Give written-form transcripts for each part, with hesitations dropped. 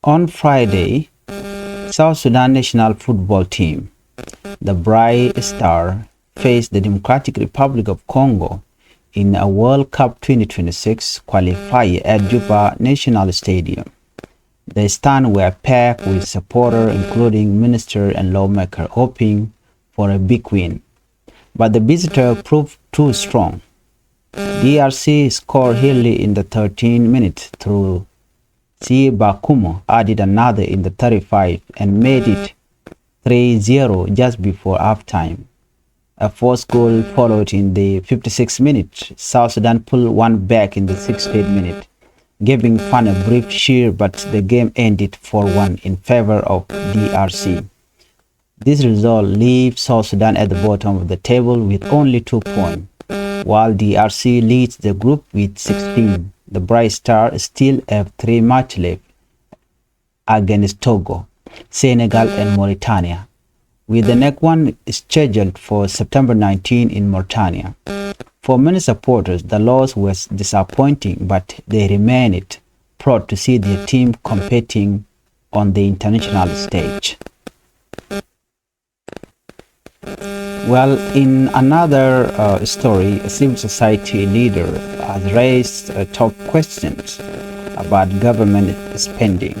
On Friday, South Sudan national football team, the Bright Star, faced the Democratic Republic of Congo in a World Cup 2026 qualifier at Juba National Stadium. The stands were packed with supporters, including ministers and lawmakers, hoping for a big win. But the visitor proved too strong. DRC scored early in the 13th minute through C. Bakumo added another in the 35 and made it 3-0 just before halftime. A fourth goal followed in the 56th minute. South Sudan pulled one back in the 68th minute, giving fans a brief cheer, but the game ended 4-1 in favor of DRC. This result leaves South Sudan at the bottom of the table with only 2 points, while DRC leads the group with 16. The Bright Star still have 3 matches left against Togo, Senegal and Mauritania, with the next one scheduled for September 19 in Mauritania. For many supporters, the loss was disappointing, but they remained proud to see their team competing on the international stage. Well, in another story, a civil society leader has raised top questions about government spending.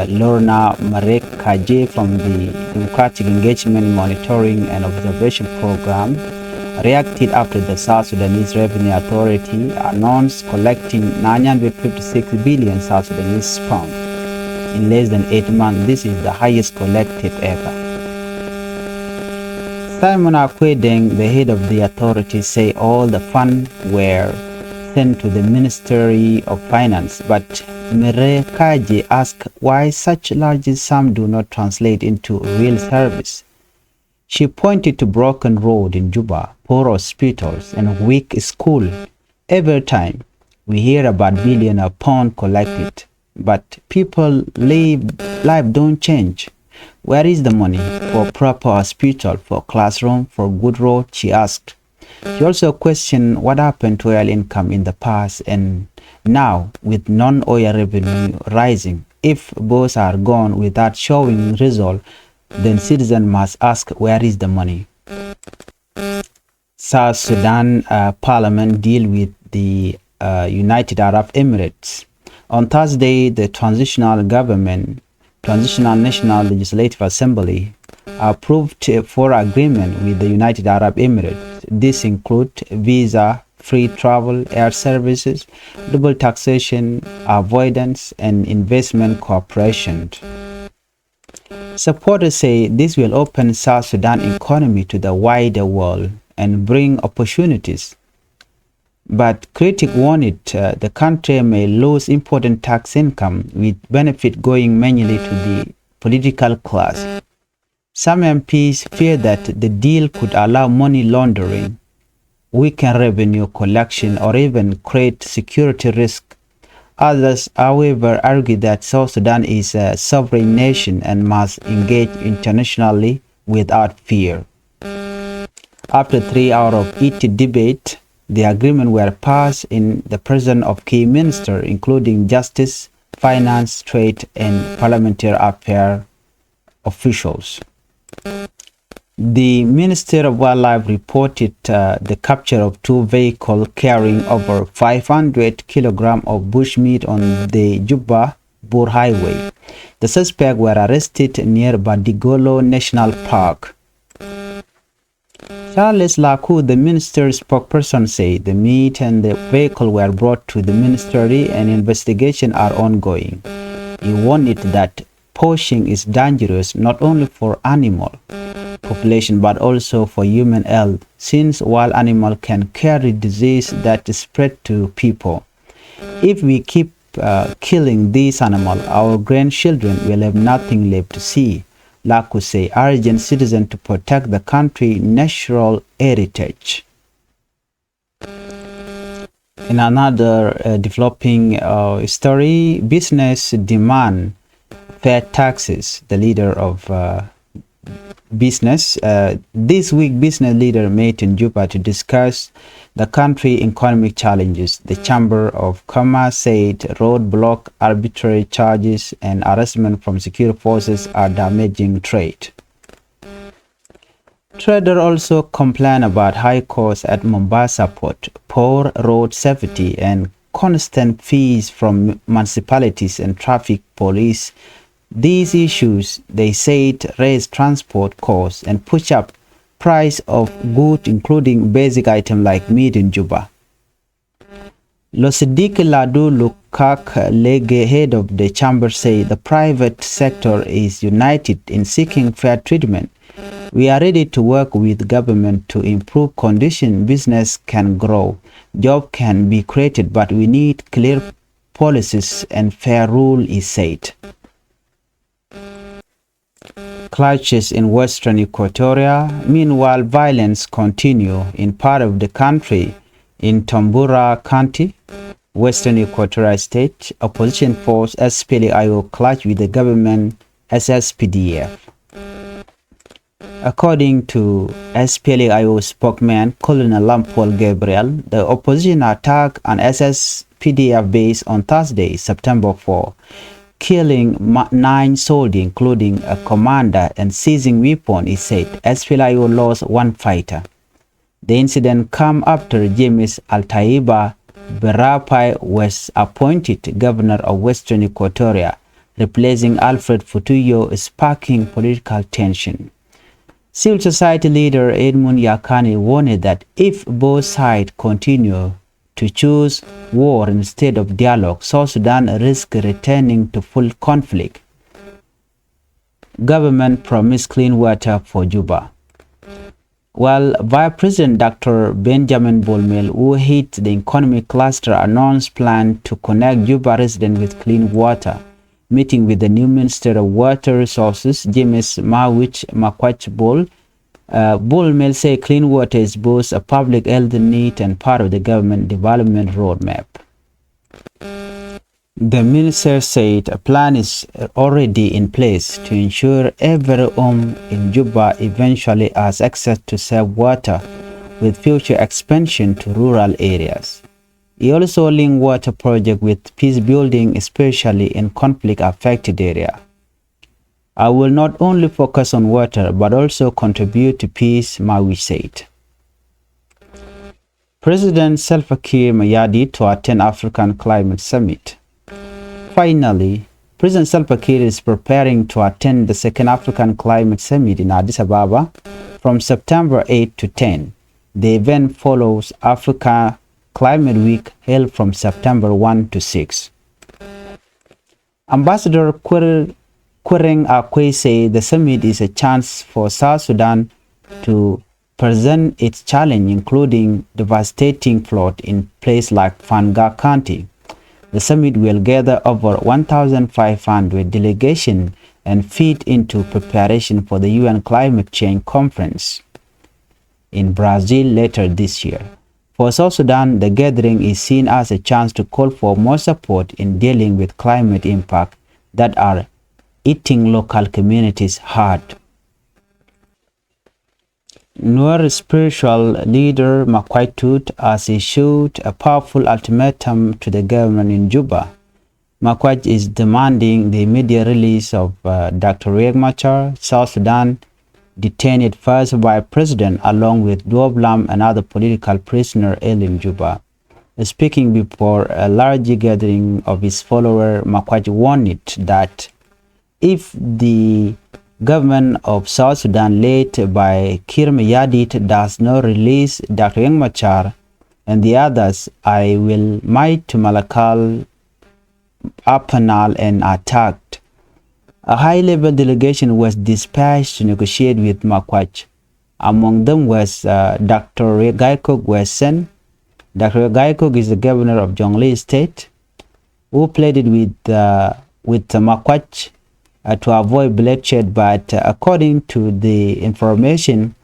Lorna Marek Kaje from the Democratic Engagement Monitoring and Observation Program reacted after the South Sudanese Revenue Authority announced collecting 956 billion South Sudanese pounds in less than 8 months. This is the highest collected ever. Simon Akwedeng, the head of the authority, say all the funds were sent to the Ministry of Finance, but Mere Kaji asked why such large sums do not translate into real service. She pointed to broken roads in Juba, poor hospitals, and weak schools. Every time we hear about billions of pounds collected, but people life don't change. Where is the money for proper hospital, for classroom, for good road? She asked. She also questioned what happened to oil income in the past and now with non-oil revenue rising. If both are gone without showing result, then citizens must ask where is the money. South Sudan Parliament deal with the United Arab Emirates. On Thursday, the Transitional National Legislative Assembly approved 4 agreements with the United Arab Emirates. This includes visa-free travel, air services, double taxation avoidance, and investment cooperation. Supporters say this will open South Sudan economy to the wider world and bring opportunities. But critics warned the country may lose important tax income, with benefit going mainly to the political class. Some MPs fear that the deal could allow money laundering, weaken revenue collection, or even create security risk. Others, however, argue that South Sudan is a sovereign nation and must engage internationally without fear. After 3 hours of heated debate, the agreement were passed in the presence of key ministers, including justice, finance, trade, and parliamentary affairs officials. The Minister of Wildlife reported the capture of 2 vehicles carrying over 500 kilograms of bushmeat on the Juba-Bur Highway. The suspects were arrested near Badigolo National Park. Charles Laku, the minister's spokesperson, said the meat and the vehicle were brought to the ministry and investigations are ongoing. He warned that poaching is dangerous not only for animal population but also for human health, since wild animals can carry disease that spread to people. If we keep killing these animals, our grandchildren will have nothing left to see. Laku say, urging citizens to protect the country's natural heritage. In another developing story, business demand fair taxes. The leader of business. This week, business leaders met in Juba to discuss the country's economic challenges. The Chamber of Commerce said roadblock, arbitrary charges, and harassment from security forces are damaging trade. Traders also complain about high costs at Mombasa port, poor road safety, and constant fees from municipalities and traffic police. These issues, they said, raise transport costs and push up price of goods, including basic items like meat in Juba. Losidik Ladu Lukak Lege, head of the chamber, said the private sector is united in seeking fair treatment. We are ready to work with government to improve conditions. Business can grow, jobs can be created, but we need clear policies and fair rule, he said. Clashes in western Equatoria. Meanwhile, violence continues in part of the country. In Tambura County, western Equatoria state, opposition force SPLA-IO clashed with the government SSPDF. According to SPLA-IO spokesman Colonel Lampol Gabriel, the opposition attacked an SSPDF base on Thursday, September 4, killing 9 soldiers, including a commander, and seizing weapons. He said SPLA-IO lost 1 fighter. The incident came after James Altaiba Berapai was appointed governor of Western Equatoria, replacing Alfred Futuyo, sparking political tension. Civil society leader Edmund Yakani warned that if both sides continue to choose war instead of dialogue, South Sudan risks returning to full conflict. Government promised clean water for Juba. While Vice President Dr. Benjamin Bolmel, who heads the economic cluster, announced plans to connect Juba residents with clean water, meeting with the new Minister of Water Resources, James Makuach Bolmel said clean water is both a public health need and part of the government development roadmap. The minister said a plan is already in place to ensure every home in Juba eventually has access to safe water, with future expansion to rural areas. He also linked water project with peace building, especially in conflict-affected areas. I will not only focus on water, but also contribute to peace, Mawi said. President Salva Kiir Mayardit to attend African Climate Summit. Finally, President Salva Kiir is preparing to attend the second African Climate Summit in Addis Ababa from September 8 to 10. The event follows Africa Climate Week held from September 1 to 6. Ambassador Quereng Akwe said the summit is a chance for South Sudan to present its challenge, including devastating flood in places like Fanga County. The summit will gather over 1,500 delegations and feed into preparation for the UN Climate Change Conference in Brazil later this year. For South Sudan, the gathering is seen as a chance to call for more support in dealing with climate impact that are hitting local communities hard. Nuer spiritual leader Makuach has issued a powerful ultimatum to the government in Juba. Makuach is demanding the immediate release of Dr. Riek Machar, South Sudan detained first by president, along with Duoblam and other political prisoners held in Juba. Speaking before a large gathering of his followers, Makuach warned that if the government of South Sudan led by Kiir Mayardit does not release Dr. Riek Machar and the others, I will march to Malakal, Apanal and attacked. A high-level delegation was dispatched to negotiate with Makuach. Among them was Dr. Gaikok Wesen. Dr. Gaikok is the governor of Jonglei State, who pleaded with Makuach to avoid bloodshed, but according to the information,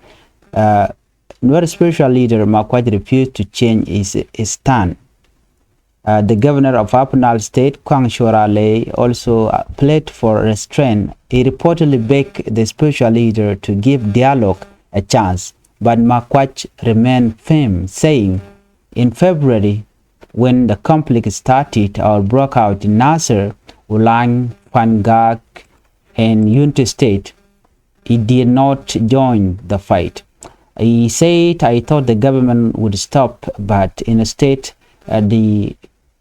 Nuer spiritual leader Makuach refused to change his stand. The governor of Upper State, Kwang Shorale, also pled for restraint. He reportedly begged the spiritual leader to give dialogue a chance, but Makuach remained firm, saying, in February, when the conflict started or broke out in Nasser, Ulang, Pangak, and Unity State, he did not join the fight. He said, I thought the government would stop, but instead, the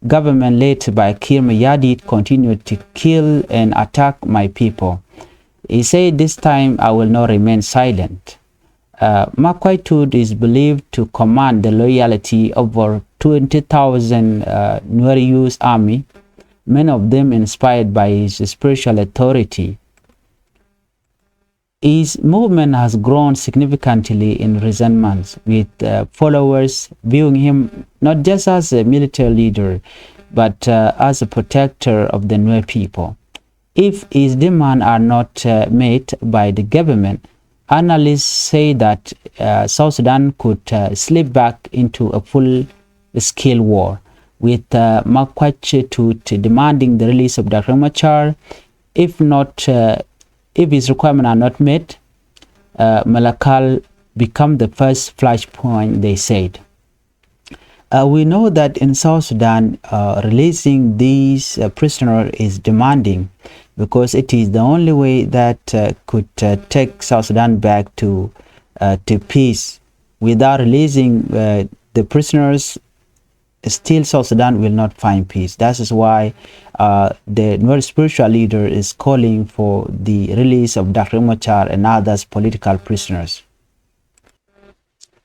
government led by Kir Mayadit continued to kill and attack my people. He said, this time I will not remain silent. Makuach is believed to command the loyalty of over 20,000 Nuer Youth army, many of them inspired by his spiritual authority. His movement has grown significantly in recent months, with followers viewing him not just as a military leader, but as a protector of the Nuer people. If his demands are not met by the government, analysts say that South Sudan could slip back into a full-scale war, with Makuach demanding the release of Dr. Machar. If his requirements are not met, Malakal become the first flashpoint, they said. We know that in South Sudan, releasing these prisoners is demanding, because it is the only way that could take South Sudan back to peace. Without releasing the prisoners, still South Sudan will not find peace. That is why the Nuer spiritual leader is calling for the release of Dr. Machar and others political prisoners.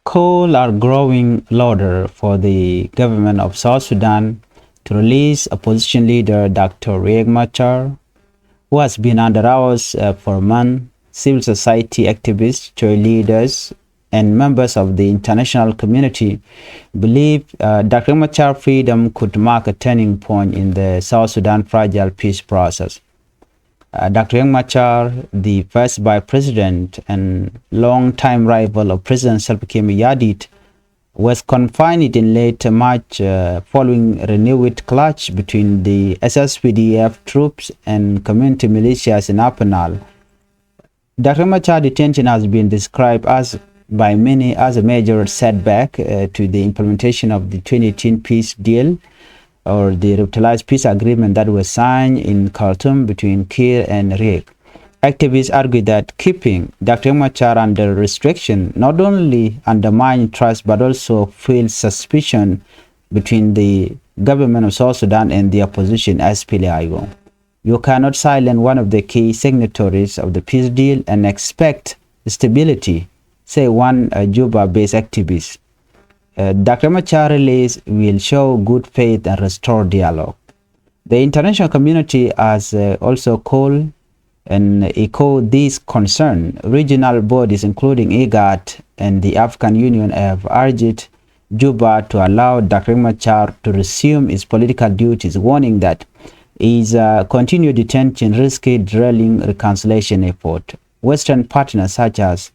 Calls are growing louder for the government of South Sudan to release opposition leader Dr. Riek Machar, who has been under arrest for a month. Civil society activists, church leaders, and members of the international community believe Dr. Machar freedom could mark a turning point in the South Sudan fragile peace process. Dr. Machar, the first vice president and long-time rival of President Salva Kiir Mayardit, was confined in late March following renewed clash between the SSPDF troops and community militias in Upper Nile. Dr. Machar detention has been described by many as a major setback to the implementation of the 2018 peace deal, or the revitalized peace agreement that was signed in Khartoum between Kiir and Riek. Activists argue that keeping Dr. Machar under restriction not only undermines trust but also fuels suspicion between the government of South Sudan and the opposition SPLA-IO. You cannot silence one of the key signatories of the peace deal and expect stability, say one Juba-based activist. Dr. Machar release will show good faith and restore dialogue. The international community has also called and echoed these concerns. Regional bodies including IGAD and the African Union have urged Juba to allow Dr. Machar to resume his political duties, warning that his continued detention risks derailing reconciliation effort. Western partners such as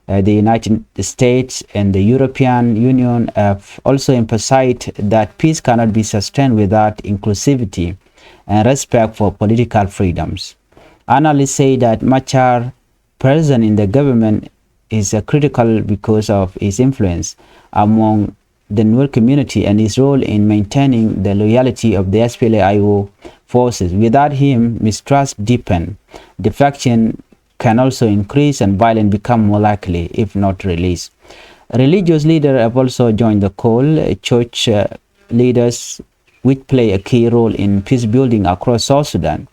the United States and the European Union have also emphasized that peace cannot be sustained without inclusivity and respect for political freedoms. Analysts say that Machar, present in the government, is critical because of his influence among the Nuer community and his role in maintaining the loyalty of the SPLA-IO forces. Without him, mistrust deepens. Defection can also increase and violence become more likely if not released. Religious leaders have also joined the call. Church leaders, which play a key role in peace building across South Sudan,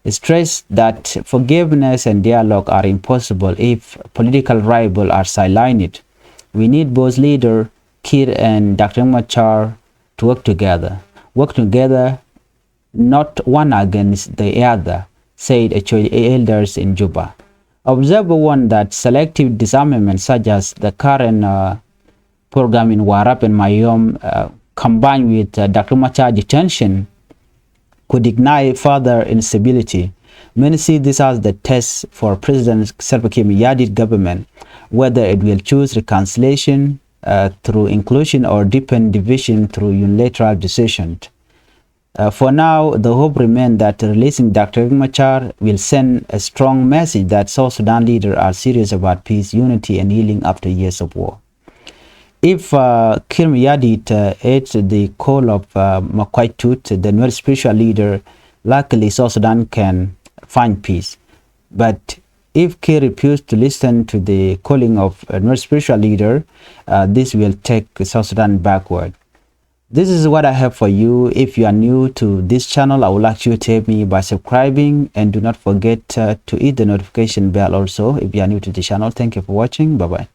stress that forgiveness and dialogue are impossible if political rivals are silenced. We need both leaders, Kiir and Dr. Machar, to work together. Work together, not one against the other, said elders in Juba. Observer warned that selective disarmament, such as the current program in Warab and Mayom, combined with Dr. Machar detention, could ignite further instability. Many see this as the test for President Salva Kiir Mayardit government, whether it will choose reconciliation through inclusion or deepen division through unilateral decisions. For now, the hope remains that releasing Dr. Riek Machar will send a strong message that South Sudan leaders are serious about peace, unity, and healing after years of war. If Kir Mayadit aids the call of makuach, the Nuer spiritual leader, luckily South Sudan can find peace. But if Kir refuses to listen to the calling of a Nuer spiritual leader, this will take South Sudan backward. This is what I have for you. If you are new to this channel, I would like you to help me by subscribing, and do not forget to hit the notification bell also if you are new to the channel. Thank you for watching. Bye bye.